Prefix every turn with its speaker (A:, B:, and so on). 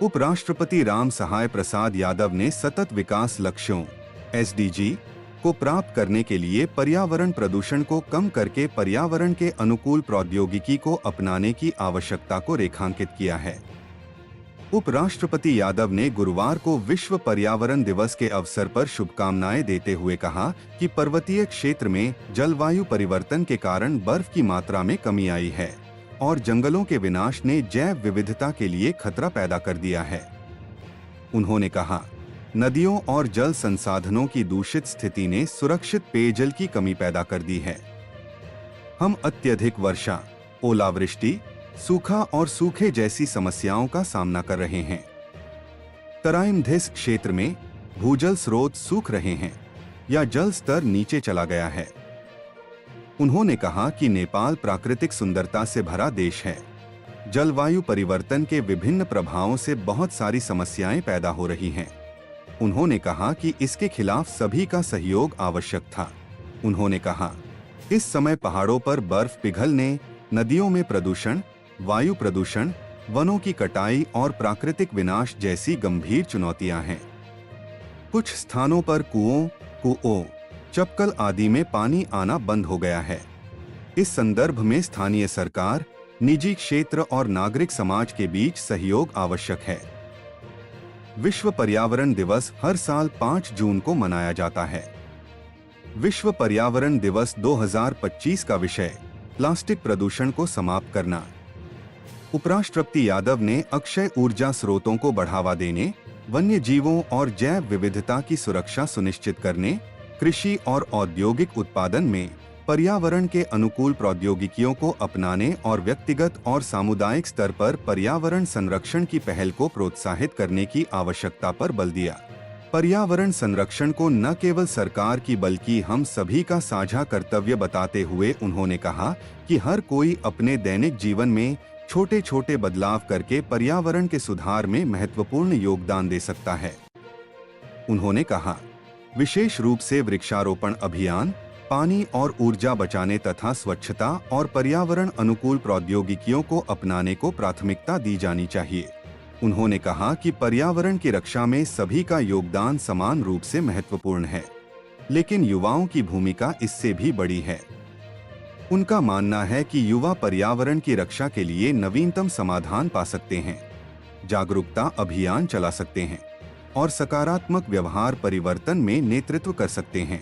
A: उपराष्ट्रपति राम सहाय प्रसाद यादव ने सतत विकास लक्ष्यों (SDG) को प्राप्त करने के लिए पर्यावरण प्रदूषण को कम करके पर्यावरण के अनुकूल प्रौद्योगिकी को अपनाने की आवश्यकता को रेखांकित किया है। उपराष्ट्रपति यादव ने गुरुवार को विश्व पर्यावरण दिवस के अवसर पर शुभकामनाएं देते हुए कहा कि पर्वतीय क्षेत्र में जलवायु परिवर्तन के कारण बर्फ की मात्रा में कमी आई है और जंगलों के विनाश ने जैव विविधता के लिए खतरा पैदा कर दिया है। उन्होंने कहा, नदियों और जल संसाधनों की दूषित स्थिति ने सुरक्षित पेयजल की कमी पैदा कर दी है। हम अत्यधिक वर्षा, ओलावृष्टि, सूखा और सूखे जैसी समस्याओं का सामना कर रहे हैं। तराइन धिस क्षेत्र में भूजल स्रोत सूख रहे हैं या जल स्तर नीचे चला गया है। उन्होंने कहा कि नेपाल प्राकृतिक सुंदरता से भरा देश है। जलवायु परिवर्तन के विभिन्न प्रभावों से बहुत सारी समस्याएं पैदा हो रही हैं। उन्होंने कहा कि इसके खिलाफ सभी का सहयोग आवश्यक था। उन्होंने कहा, इस समय पहाड़ों पर बर्फ पिघलने, नदियों में प्रदूषण, वायु प्रदूषण, वनों की कटाई और प्राकृतिक विनाश जैसी गंभीर चुनौतियां हैं। कुछ स्थानों पर कुओं, चपकल आदि में पानी आना बंद हो गया है। इस संदर्भ में स्थानीय सरकार, निजी क्षेत्र और नागरिक समाज के बीच सहयोग आवश्यक है। विश्व पर्यावरण दिवस हर साल 5 जून को मनाया जाता है। विश्व पर्यावरण दिवस 2025 का विषय प्लास्टिक प्रदूषण को समाप्त करना। उपराष्ट्रपति यादव ने अक्षय ऊर्जा स्रोतों को बढ़ावा देने, वन्य जीवों और जैव विविधता की सुरक्षा सुनिश्चित करने, कृषि और औद्योगिक उत्पादन में पर्यावरण के अनुकूल प्रौद्योगिकियों को अपनाने और व्यक्तिगत और सामुदायिक स्तर पर पर्यावरण संरक्षण की पहल को प्रोत्साहित करने की आवश्यकता पर बल दिया। पर्यावरण संरक्षण को न केवल सरकार की बल्कि हम सभी का साझा कर्तव्य बताते हुए उन्होंने कहा कि हर कोई अपने दैनिक जीवन में छोटे छोटे बदलाव करके पर्यावरण के सुधार में महत्वपूर्ण योगदान दे सकता है। उन्होंने कहा, विशेष रूप से वृक्षारोपण अभियान, पानी और ऊर्जा बचाने तथा स्वच्छता और पर्यावरण अनुकूल प्रौद्योगिकियों को अपनाने को प्राथमिकता दी जानी चाहिए। उन्होंने कहा कि पर्यावरण की रक्षा में सभी का योगदान समान रूप से महत्वपूर्ण है, लेकिन युवाओं की भूमिका इससे भी बड़ी है। उनका मानना है कि युवा पर्यावरण की रक्षा के लिए नवीनतम समाधान पा सकते हैं, जागरूकता अभियान चला सकते हैं और सकारात्मक व्यवहार परिवर्तन में नेतृत्व कर सकते हैं।